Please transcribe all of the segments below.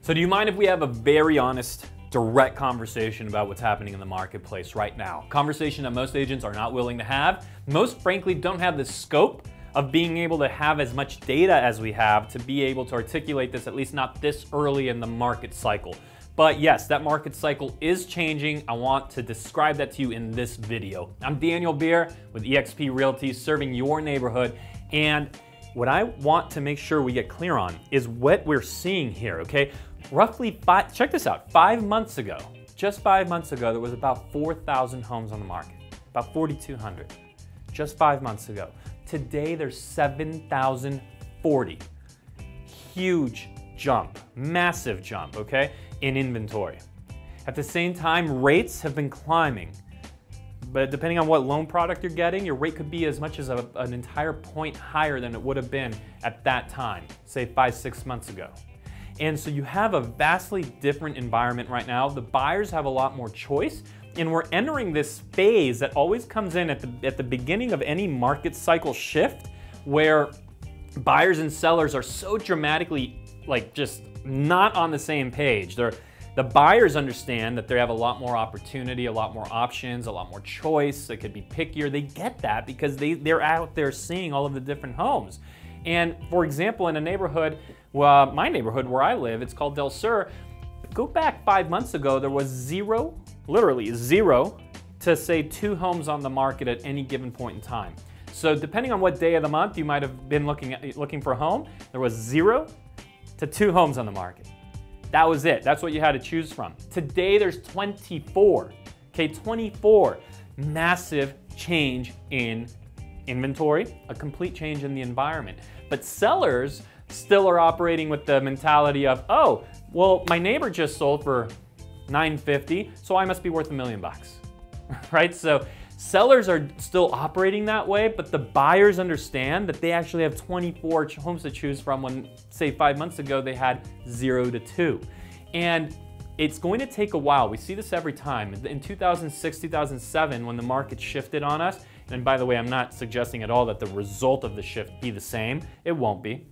So do you mind if we have a very honest, direct conversation about what's happening in the marketplace right now? Conversation that most agents are not willing to have. Most frankly don't have the scope of being able to have as much data as we have to be able to articulate this, at least not this early in the market cycle. But yes, that market cycle is changing. I want to describe that to you in this video. I'm Daniel Beer with eXp Realty, serving your neighborhood. And what I want to make sure we get clear on is what we're seeing here, okay? Roughly check this out, 5 months ago, just 5 months ago, there was about 4,000 homes on the market, about 4,200, just 5 months ago. Today, there's 7,040. Huge jump, massive jump, okay, in inventory. At the same time, rates have been climbing, but depending on what loan product you're getting, your rate could be as much as an entire point higher than it would have been at that time, say 5, 6 months ago. And so you have a vastly different environment right now. The buyers have a lot more choice, and we're entering this phase that always comes in at the beginning of any market cycle shift, where buyers and sellers are so dramatically, like, just not on the same page. The buyers understand that they have a lot more opportunity, a lot more options, a lot more choice. They could be pickier. They get that because they're out there seeing all of the different homes. And for example, in a neighborhood, well, my neighborhood where I live, it's called Del Sur. Go back 5 months ago, there was zero, literally zero, to say 2 homes on the market at any given point in time. So depending on what day of the month you might have been looking for a home, there was 0 to 2 homes on the market. That was it. That's what you had to choose from. Today there's 24. Okay, 24. Massive change in inventory, a complete change in the environment. But sellers still are operating with the mentality of, oh, well, my neighbor just sold for $950, so I must be worth $1 million, right? So sellers are still operating that way, but the buyers understand that they actually have 24 homes to choose from when, say, 5 months ago, they had 0 to 2. And it's going to take a while. We see this every time. In 2006, 2007, when the market shifted on us, and by the way, I'm not suggesting at all that the result of the shift be the same. It won't be.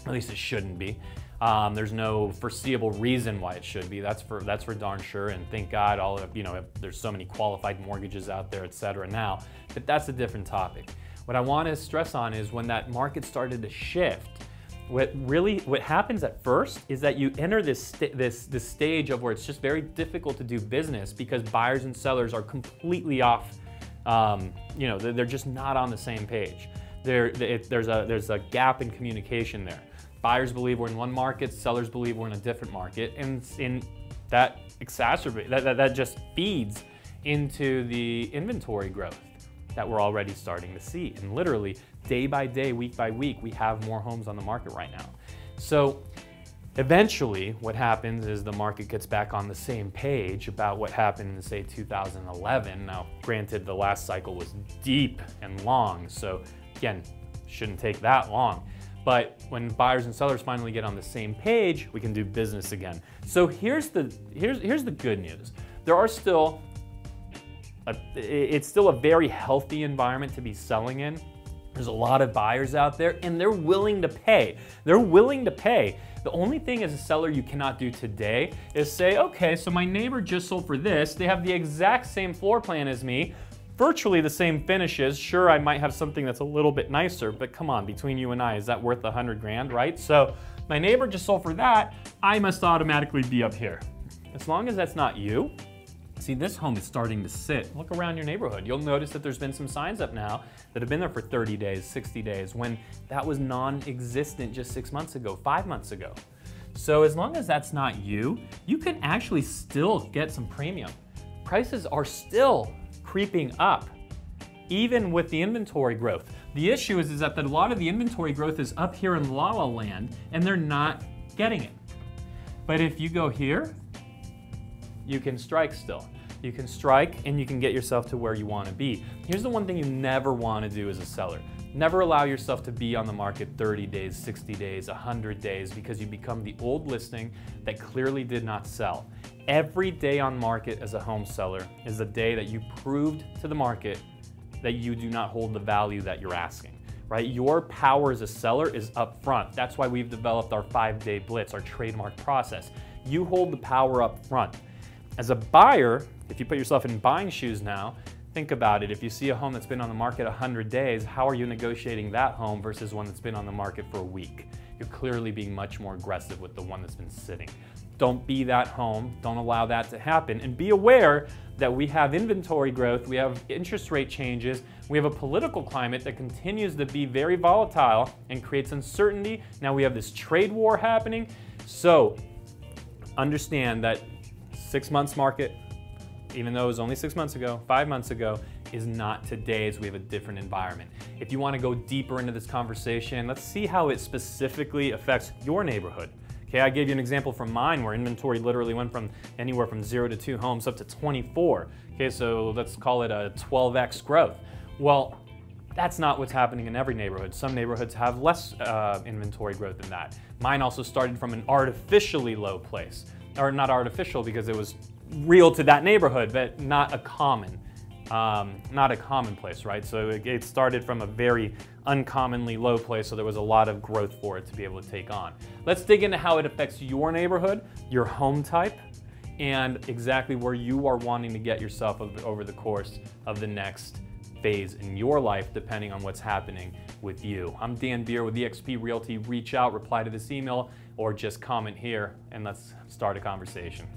At least it shouldn't be. There's no foreseeable reason why it should be. That's for darn sure. And thank God, there's so many qualified mortgages out there, et cetera now. But that's a different topic. What I want to stress on is when that market started to shift, what happens at first is that you enter this stage of where it's just very difficult to do business because buyers and sellers are completely off. They're just not on the same page. There's a gap in communication there. Buyers believe we're in one market, sellers believe we're in a different market, and that just feeds into the inventory growth that we're already starting to see. And literally, day by day, week by week, we have more homes on the market right now. So eventually, what happens is the market gets back on the same page about what happened in, say, 2011. Now, granted, the last cycle was deep and long, so again, shouldn't take that long. But when buyers and sellers finally get on the same page, we can do business again. So here's the good news. There are still, it's still a very healthy environment to be selling in. There's a lot of buyers out there and they're willing to pay. They're willing to pay. The only thing as a seller you cannot do today is say, okay, so my neighbor just sold for this. They have the exact same floor plan as me, virtually the same finishes. Sure, I might have something that's a little bit nicer, but come on, between you and I, is that worth 100 grand, right? So my neighbor just sold for that, I must automatically be up here. As long as that's not you, see, this home is starting to sit. Look around your neighborhood. You'll notice that there's been some signs up now that have been there for 30 days, 60 days, when that was non-existent just 6 months ago, 5 months ago. So as long as that's not you, you can actually still get some premium. Prices are still creeping up, even with the inventory growth. The issue is that a lot of the inventory growth is up here in La La Land, and they're not getting it. But if you go here, you can strike still. You can strike and you can get yourself to where you want to be. Here's the one thing you never want to do as a seller. Never allow yourself to be on the market 30 days, 60 days, 100 days, because you become the old listing that clearly did not sell. Every day on market as a home seller is the day that you proved to the market that you do not hold the value that you're asking. right? Your power as a seller is up front. That's why we've developed our 5-day blitz, our trademark process. You hold the power up front. As a buyer, if you put yourself in buying shoes now, think about it. If you see a home that's been on the market 100 days, how are you negotiating that home versus one that's been on the market for a week? You're clearly being much more aggressive with the one that's been sitting. Don't be that home. Don't allow that to happen. And be aware that we have inventory growth, we have interest rate changes, we have a political climate that continues to be very volatile and creates uncertainty. Now we have this trade war happening. So understand that 6 months market, even though it was only 6 months ago, 5 months ago, is not today as we have a different environment. If you want to go deeper into this conversation, let's see how it specifically affects your neighborhood. Okay, I gave you an example from mine where inventory literally went from anywhere from 0 to 2 homes up to 24. Okay, so let's call it a 12x growth. Well, that's not what's happening in every neighborhood. Some neighborhoods have less inventory growth than that. Mine also started from an artificially low place. Or not artificial because it was real to that neighborhood, but not a common place, right? So it started from a very uncommonly low place, so there was a lot of growth for it to be able to take on. Let's dig into how it affects your neighborhood, your home type, and exactly where you are wanting to get yourself over the course of the next phase in your life, depending on what's happening with you. I'm Dan Beer with eXp Realty. Reach out, reply to this email, or just comment here, and let's start a conversation.